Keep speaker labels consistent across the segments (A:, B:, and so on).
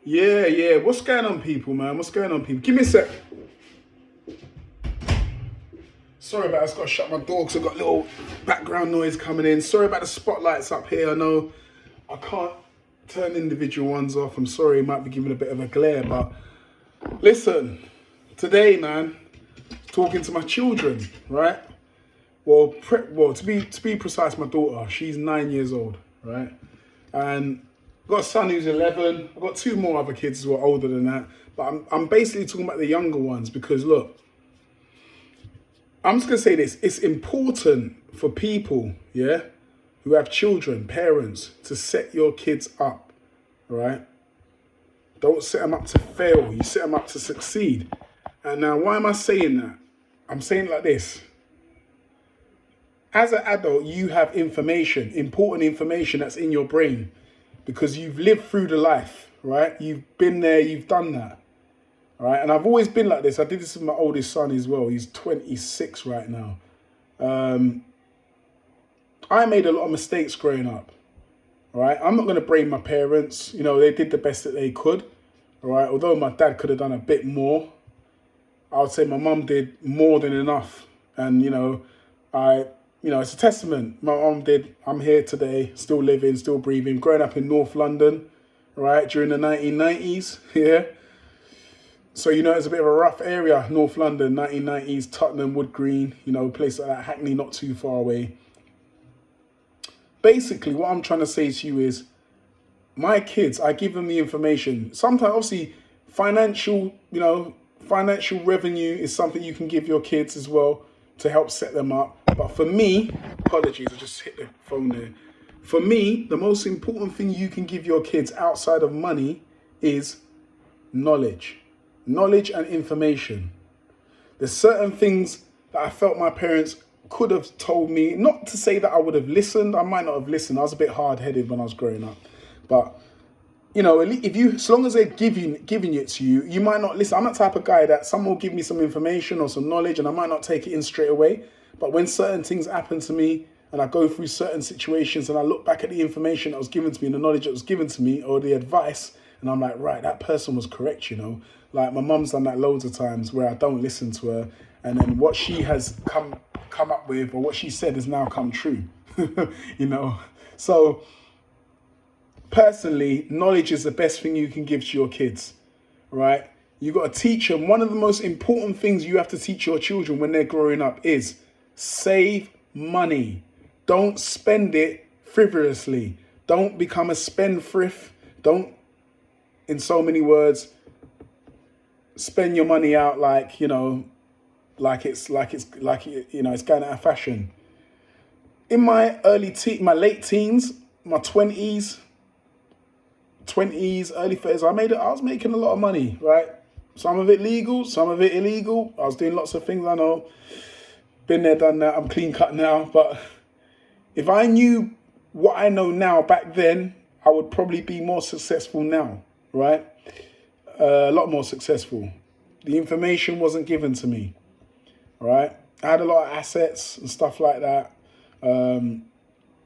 A: Yeah. What's going on, people, man? What's going on, people? Give me a sec. Sorry about it. I just got to shut my door because I've got a little background noise coming in. Sorry about the spotlights up here. I know I can't turn individual ones off. I'm sorry, it might be giving a bit of a glare, but listen, today, man, talking to my children, right? Well, to be precise, my daughter, she's 9 years old, right? And I've got a son who's 11. I've got two more other kids who are older than that. But I'm basically talking about the younger ones because, look, I'm just going to say this. It's important for people, yeah, who have children, parents, to set your kids up, right? Don't set them up to fail. You set them up to succeed. And now, why am I saying that? I'm saying it like this. As an adult, you have information, important information that's in your brain because you've lived through the life, right? You've been there, you've done that, right? And I've always been like this. I did this with my oldest son as well. He's 26 right now. I made a lot of mistakes growing up, right? I'm not going to blame my parents. You know, they did the best that they could, right? Although my dad could have done a bit more, I would say my mum did more than enough. And, it's a testament. My mum did. I'm here today, still living, still breathing, growing up in North London, right, during the 1990s, yeah. So, it's a bit of a rough area, North London, 1990s, Tottenham, Wood Green, place like that, Hackney, not too far away. Basically, what I'm trying to say to you is, my kids, I give them the information. Sometimes, obviously, financial revenue is something you can give your kids as well to help set them up. But for me, apologies, I just hit the phone there. For me, the most important thing you can give your kids outside of money is knowledge. Knowledge and information. There's certain things that I felt my parents could have told me, not to say that I would have listened. I might not have listened. I was a bit hard-headed when I was growing up. But as long as they're giving it to you, you might not listen. I'm that type of guy that someone will give me some information or some knowledge and I might not take it in straight away. But when certain things happen to me and I go through certain situations and I look back at the information that was given to me and the knowledge that was given to me or the advice, and I'm like, right, that person was correct, Like my mum's done that loads of times where I don't listen to her and then what she has come up with or what she said has now come true, So personally, knowledge is the best thing you can give to your kids, right? You got to teach them. One of the most important things you have to teach your children when they're growing up is save money. Don't spend it frivolously. Don't become a spendthrift. Don't, in so many words, spend your money out like it's going out of fashion. In my my late teens, my 20s, early 30s, I was making a lot of money, right? Some of it legal, some of it illegal. I was doing lots of things, I know. Been there, done that. I'm clean cut now. But if I knew what I know now back then, I would probably be more successful now, right? A lot more successful. The information wasn't given to me, right? I had a lot of assets and stuff like that. Bought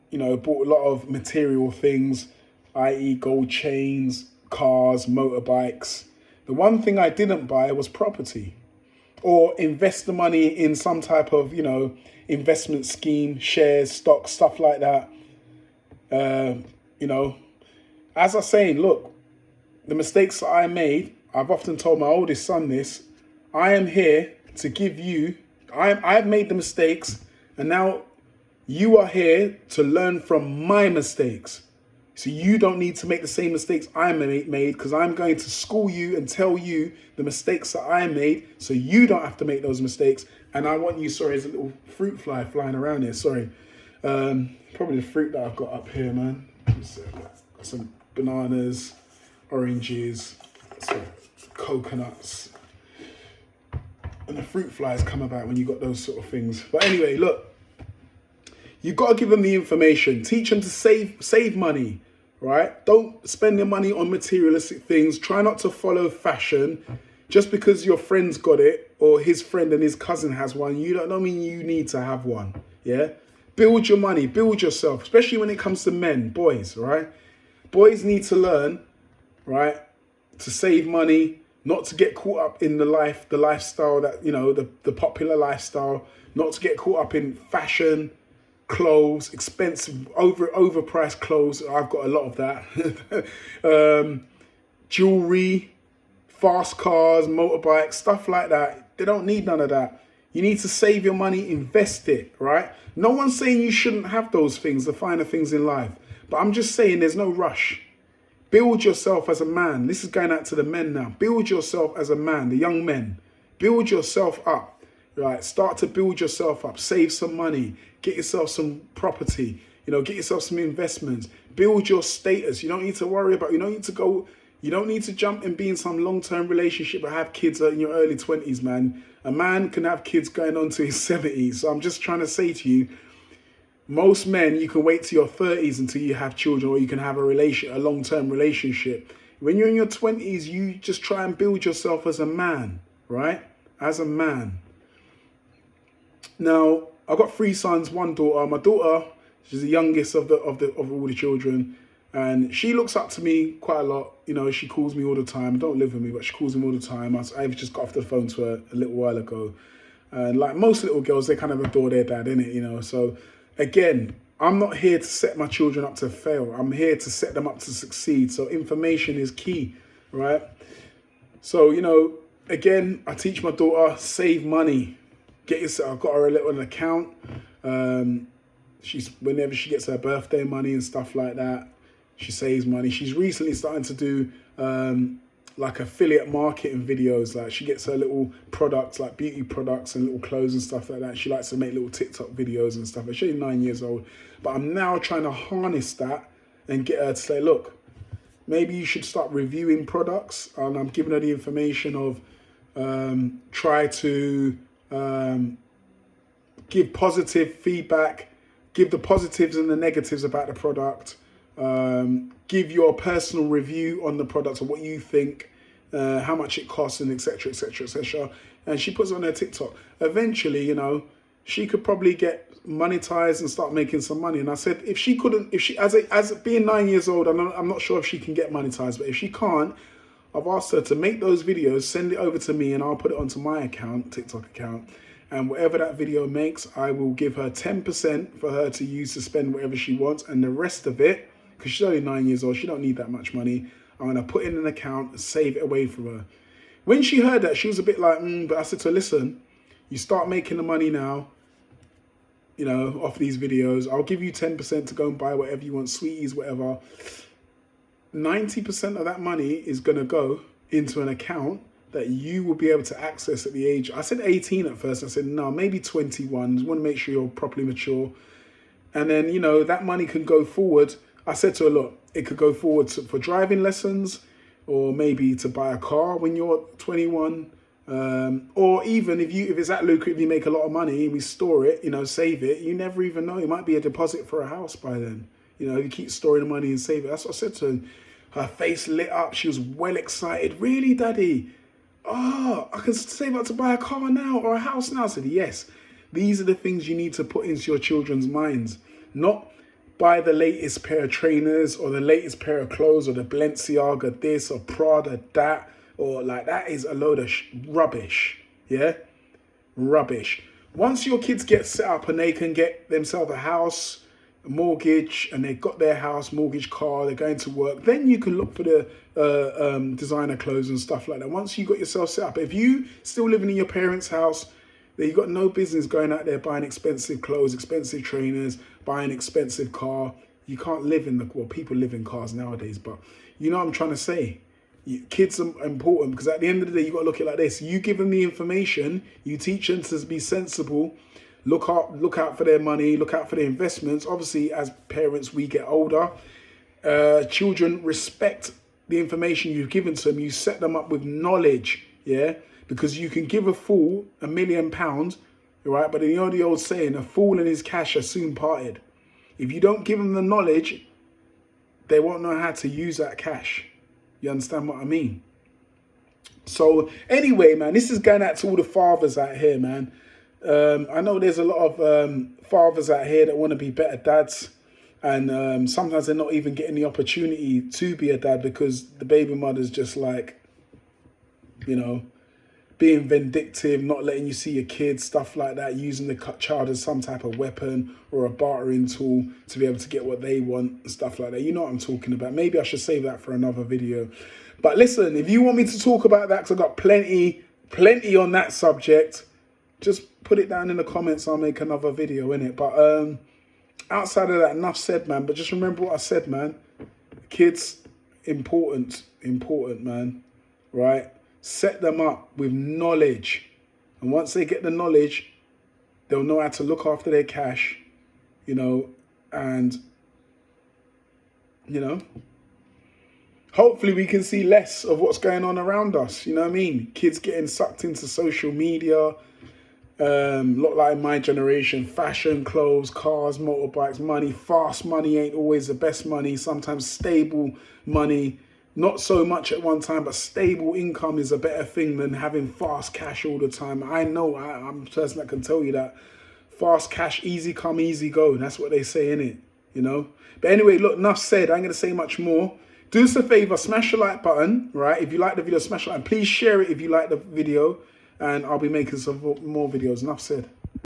A: a lot of material things, i.e. gold chains, cars, motorbikes. The one thing I didn't buy was property or invest the money in some type of, investment scheme, shares, stocks, stuff like that. As I was saying, look, the mistakes that I made, I've often told my oldest son this, I am here to give you, I've made the mistakes and now you are here to learn from my mistakes. So you don't need to make the same mistakes I made because I'm going to school you and tell you the mistakes that I made so you don't have to make those mistakes. And I want you, sorry, there's a little fruit fly flying around here, sorry. Probably the fruit that I've got up here, man. Got some bananas, oranges, some coconuts. And the fruit flies come about when you got those sort of things. But anyway, look. You got to give them the information. Teach them to save money, right? Don't spend your money on materialistic things. Try not to follow fashion. Just because your friend's got it or his friend and his cousin has one, you don't mean you need to have one, yeah? Build your money, build yourself, especially when it comes to men, boys, right? Boys need to learn, right, to save money, not to get caught up in the lifestyle that, the popular lifestyle, not to get caught up in fashion, clothes, expensive, overpriced clothes. I've got a lot of that. Jewelry, fast cars, motorbikes, stuff like that. They don't need none of that. You need to save your money, invest it, right? No one's saying you shouldn't have those things, the finer things in life. But I'm just saying there's no rush. Build yourself as a man. This is going out to the men now. Build yourself as a man, the young men. Build yourself up, right? Start to build yourself up. Save some money. Get yourself some property. Get yourself some investments. Build your status. You don't need to worry about, you don't need to jump and be in some long-term relationship or have kids in your early 20s, man. A man can have kids going on to his 70s. So I'm just trying to say to you, most men, you can wait till your 30s until you have children, or you can have a long-term relationship. When you're in your 20s, you just try and build yourself as a man, right? As a man. Now, I've got 3 sons, 1 daughter. My daughter, she's the youngest of all the children, and she looks up to me quite a lot. She calls me all the time. Don't live with me, but she calls me all the time. I've just got off the phone to her a little while ago, and like most little girls, they kind of adore their dad, innit? So. Again, I'm not here to set my children up to fail. I'm here to set them up to succeed. So information is key, right? So, again, I teach my daughter, save money. I've got her a little account. Whenever she gets her birthday money and stuff like that, she saves money. She's recently starting to do like affiliate marketing videos. Like she gets her little products, like beauty products and little clothes and stuff like that. She likes to make little TikTok videos and stuff. She's 9 years old, but I'm now trying to harness that and get her to say, look, maybe you should start reviewing products. And I'm giving her the information of try to give positive feedback, give the positives and the negatives about the product. Give your personal review on the product, or what you think, how much it costs, and etc., etc., etc. And she puts it on her TikTok. Eventually, she could probably get monetized and start making some money. And I said, if she as being 9 years old, I'm not sure if she can get monetized, but if she can't, I've asked her to make those videos, send it over to me, and I'll put it onto my account, TikTok account. And whatever that video makes, I will give her 10% for her to use to spend whatever she wants, and the rest of it, because she's only 9 years old, she don't need that much money, I'm going to put in an account and save it away from her. When she heard that, she was a bit like, but I said to her, listen, you start making the money now, off these videos. I'll give you 10% to go and buy whatever you want, sweeties, whatever. 90% of that money is going to go into an account that you will be able to access at the age, I said 18 at first. I said, no, maybe 21. Just want to make sure you're properly mature. And then, that money can go forward. I said to her, look, it could go forward for driving lessons, or maybe to buy a car when you're 21. Or even if it's that lucrative, you make a lot of money, we store it, save it. You never even know. It might be a deposit for a house by then. You keep storing the money and save it. That's what I said to her. Her face lit up. She was well excited. Really, Daddy? Oh, I can save up to buy a car now or a house now. I said, yes. These are the things you need to put into your children's minds. Not buy the latest pair of trainers or the latest pair of clothes or the Balenciaga this or Prada that, or like that is a load of rubbish. Yeah? Rubbish. Once your kids get set up and they can get themselves a house, a mortgage, and they've got their house, mortgage, car, they're going to work, then you can look for the designer clothes and stuff like that. Once you got yourself set up. If you still living in your parents' house, then you've got no business going out there buying expensive clothes, expensive trainers, buying expensive car. You can't live people live in cars nowadays, but you know what I'm trying to say. Kids are important, because at the end of the day, you got to look at it like this. You give them the information, you teach them to be sensible, look out for their money, look out for their investments. Obviously, as parents, we get older. Children respect the information you've given to them. You set them up with knowledge, yeah? Because you can give a fool £1 million, right? But you know the old saying, a fool and his cash are soon parted. If you don't give them the knowledge, they won't know how to use that cash. You understand what I mean? So anyway, man, this is going out to all the fathers out here, man. I know there's a lot of fathers out here that want to be better dads. And sometimes they're not even getting the opportunity to be a dad because the baby mother's just like, you know, being vindictive, not letting you see your kids, stuff like that, using the child as some type of weapon or a bartering tool to be able to get what they want and stuff like that. You know what I'm talking about. Maybe I should save that for another video. But listen, if you want me to talk about that, because I've got plenty on that subject, just put it down in the comments. I'll make another video in it. But outside of that, enough said, man. But just remember what I said, man. Kids, important, man. Right? Set them up with knowledge. And once they get the knowledge, they'll know how to look after their cash, you know, and, you know, hopefully we can see less of what's going on around us. You know what I mean? Kids getting sucked into social media. Look like my generation, fashion, clothes, cars, motorbikes, money. Fast money ain't always the best money. Sometimes stable money, not so much at one time, but stable income is a better thing than having fast cash all the time. I know, I'm a person that can tell you that. Fast cash, easy come, easy go. That's what they say, innit? You know? But anyway, look, enough said. I ain't going to say much more. Do us a favor, smash the like button, right? If you like the video, smash the like. Please share it if you like the video. And I'll be making some more videos. Enough said.